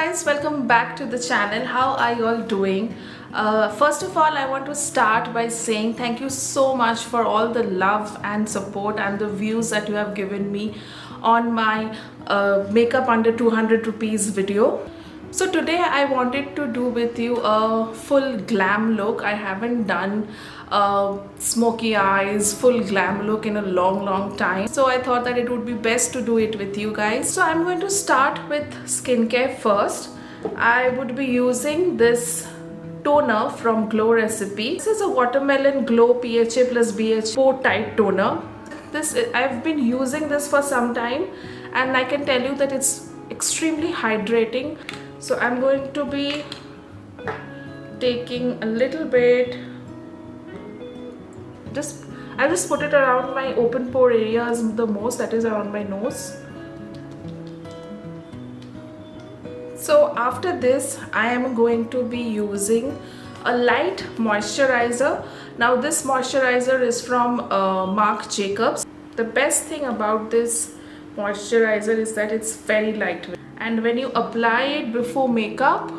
guys, welcome back to the channel. How are you all doing? First of all, I want to start by saying thank you so much for all the love and support and the views that you have given me on my makeup under 200 rupees video. So today I wanted to do with you a full glam look. I haven't done smoky eyes, full glam look in a long time. So I thought that it would be best to do it with you guys. So I'm going to start with skincare first. I would be using this toner from Glow Recipe. This is a Watermelon Glow PHA plus BH pore tight toner. I've been using this for some time and I can tell you that it's extremely hydrating. So I'm going to be taking a little bit, I'll just put it around my open pore areas the most, that is around my nose. So after this I am going to be using a light moisturizer. Now this moisturizer is from Marc Jacobs. The best thing about this moisturizer is that it's very lightweight, and when you apply it before makeup,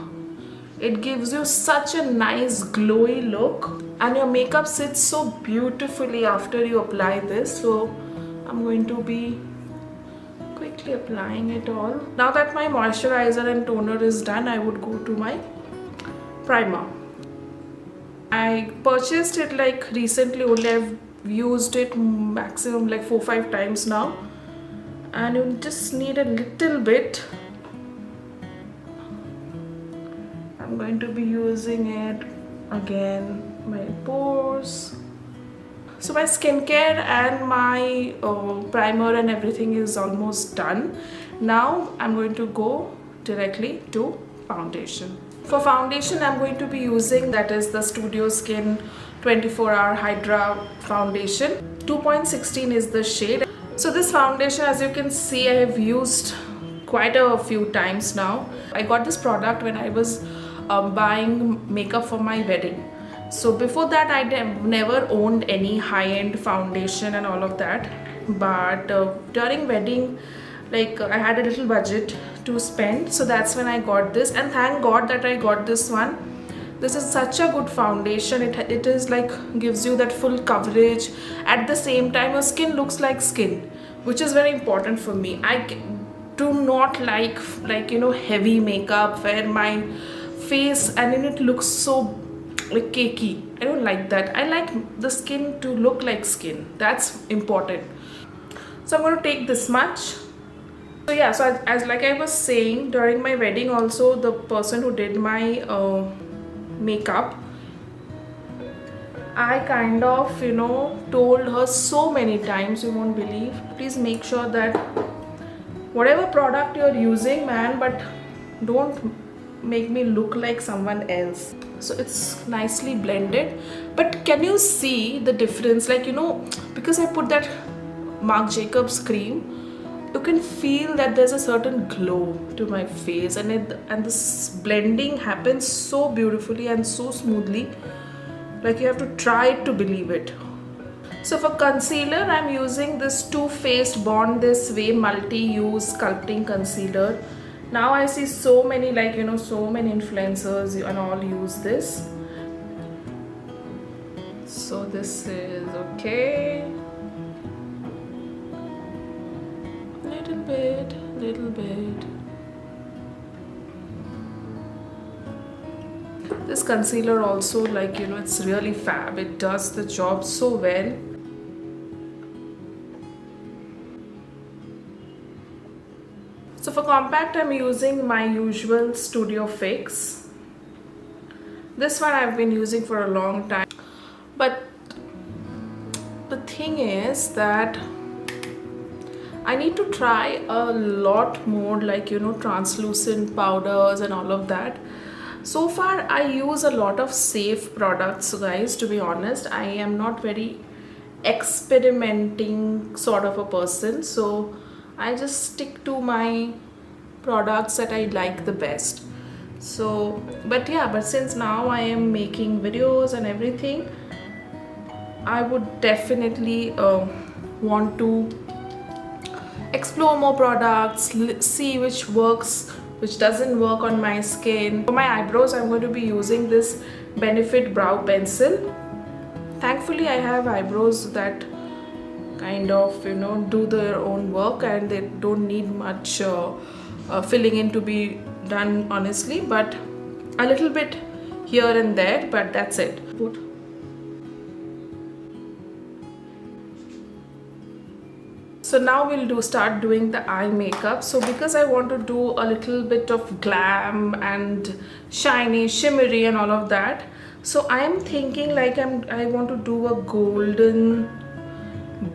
it gives you such a nice glowy look and your makeup sits so beautifully after you apply this. So I'm going to be quickly applying it all. Now that my moisturizer and toner is done, I would go to my primer. I purchased it like recently only. I've used it maximum like 4-5 times now, and you just need a little bit. I'm going to be using it again my pores. So my skincare and my primer and everything is almost done. Now I'm going to go directly to foundation. For foundation I'm going to be using, that is the Studio Skin 24-hour Hydra foundation. 2.16 is the shade. So this foundation, as you can see, I have used quite a few times now. I got this product when I was buying makeup for my wedding. So before that I never owned any high-end foundation and all of that, but during wedding, like I had a little budget to spend, so that's when I got this, and thank God that I got this one. This is such a good foundation. It is like gives you that full coverage. At the same time your skin looks like skin, which is very important for me. I do not like heavy makeup where my face and it looks so like cakey. I don't like that. I like the skin to look like skin. That's important. So I'm going to take this much. So yeah, so as like I was saying, during my wedding also, the person who did my makeup, I kind of told her so many times, you won't believe, please make sure that whatever product you're using, man, but don't make me look like someone else. So it's nicely blended, but can you see the difference? Like because I put that Marc Jacobs cream, you can feel that there's a certain glow to my face, and this blending happens so beautifully and so smoothly, like you have to try it to believe it. So for concealer I'm using this Too Faced Born This Way multi-use sculpting concealer. Now I see so many so many influencers and all use this. So this is okay. Little bit. This concealer also, it's really fab. It does the job so well. So for compact I'm using my usual Studio Fix. This one I've been using for a long time, but the thing is that I need to try a lot more translucent powders and all of that. So far I use a lot of safe products, guys. To be honest, I am not very experimenting sort of a person, so I just stick to my products that I like the best. So but since now I am making videos and everything, I would definitely want to explore more products, see which works which doesn't work on my skin. For my eyebrows, I'm going to be using this Benefit Brow Pencil. Thankfully, I have eyebrows that kind of, you know, do their own work and they don't need much filling in to be done, honestly, but a little bit here and there, but that's it. So now we'll start doing the eye makeup. So because I want to do a little bit of glam and shiny, shimmery and all of that, so I am thinking like I want to do a golden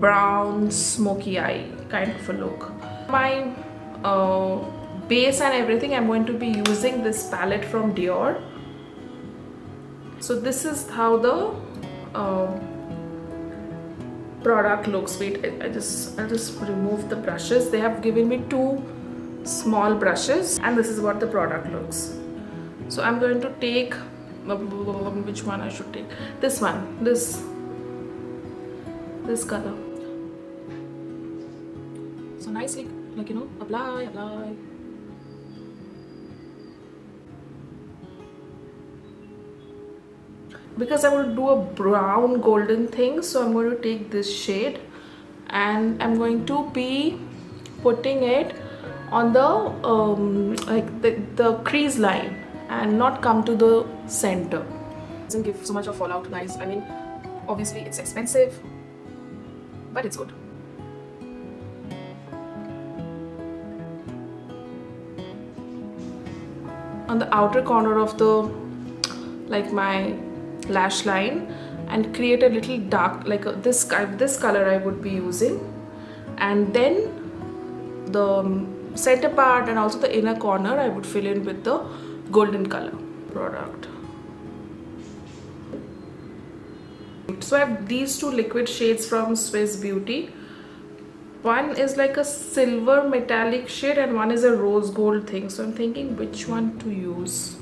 brown smoky eye kind of a look. My base and everything, I'm going to be using this palette from Dior. So this is how the product looks. Wait, I'll just remove the brushes. They have given me 2 small brushes and this is what the product looks. So I'm going to take, which one I should take? This one, this color. So nicely, like, you know, apply. Because I want to do a brown golden thing, so I'm going to take this shade and I'm going to be putting it on the like the crease line and not come to the center. Doesn't give so much of fallout, guys. I mean, obviously it's expensive, but it's good. On the outer corner of the, like, my lash line, and create a little dark, like this color I would be using, and then the center part and also the inner corner I would fill in with the golden color product. So I have these 2 liquid shades from Swiss Beauty. One is like a silver metallic shade and one is a rose gold thing, so I'm thinking which one to use.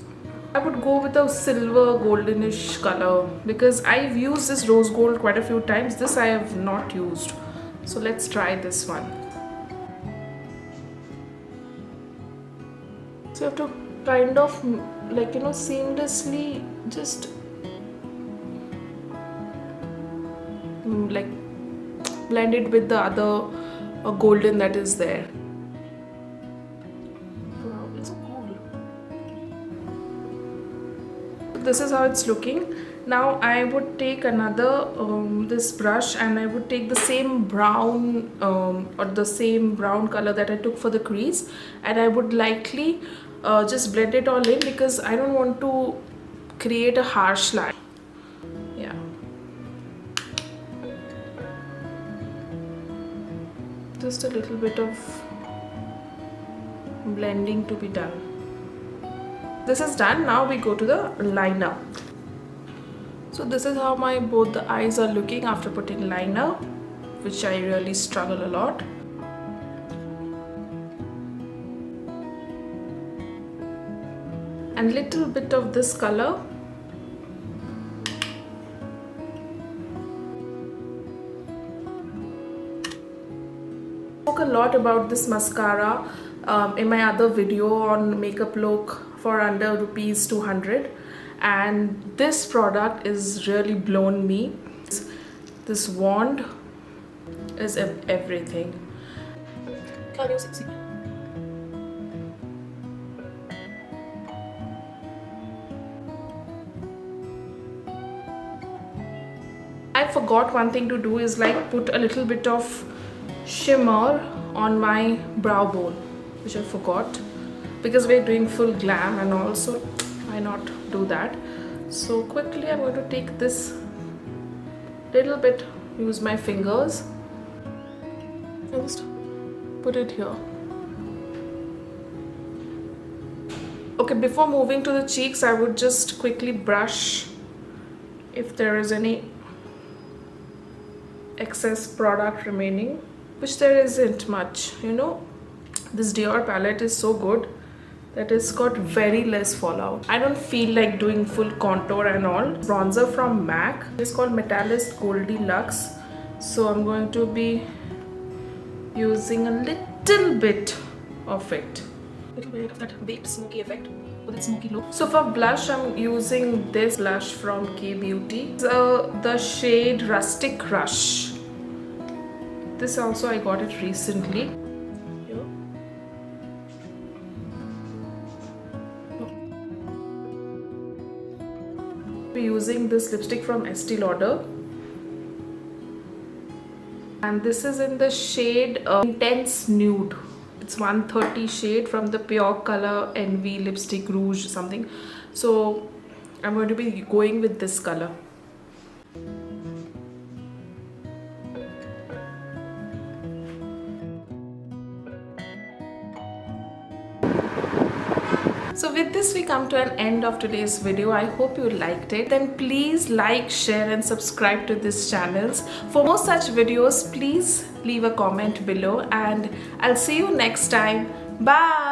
I would go with a silver goldenish color because I've used this rose gold quite a few times. This I have not used, so let's try this one. So you have to kind of, like, you know, seamlessly just like blend it with the other golden that is there. Wow, it's so cool. This is how it's looking. Now I would take another this brush and I would take the same brown or the same brown color that I took for the crease, and I would lightly just blend it all in because I don't want to create a harsh line. Yeah. Just a little bit of blending to be done. This is done. Now we go to the liner. So this is how my both the eyes are looking after putting liner, which I really struggle a lot. And little bit of this color. I spoke a lot about this mascara in my other video on makeup look for under rupees 200, and this product is really blown me. This wand is everything. Can you see? I forgot one thing to do is like put a little bit of shimmer on my brow bone, which I forgot because we're doing full glam, and also why not do that. So quickly I'm going to take this little bit, use my fingers, just put it here. Okay, before moving to the cheeks, I would just quickly brush if there is any excess product remaining, which there isn't much. You know, this Dior palette is so good that it's got very less fallout. I don't feel like doing full contour and all. Bronzer from MAC, it's called Metallist Goldie Luxe, so I'm going to be using a little bit of it. little bit of that baked smoky effect with its smoky look. So for blush, I'm using this blush from K Beauty. So the shade Rustic Rush. This also I got it recently. Here. We're using this lipstick from Estee Lauder. And this is in the shade Intense Nude. It's 130 shade from the Pure Color Envy Lipstick Rouge something. So I'm going to be going with this color. So with this we come to an end of today's video. I hope you liked it. Then please like, share and subscribe to this channel. For more such videos, please leave a comment below and I'll see you next time. Bye.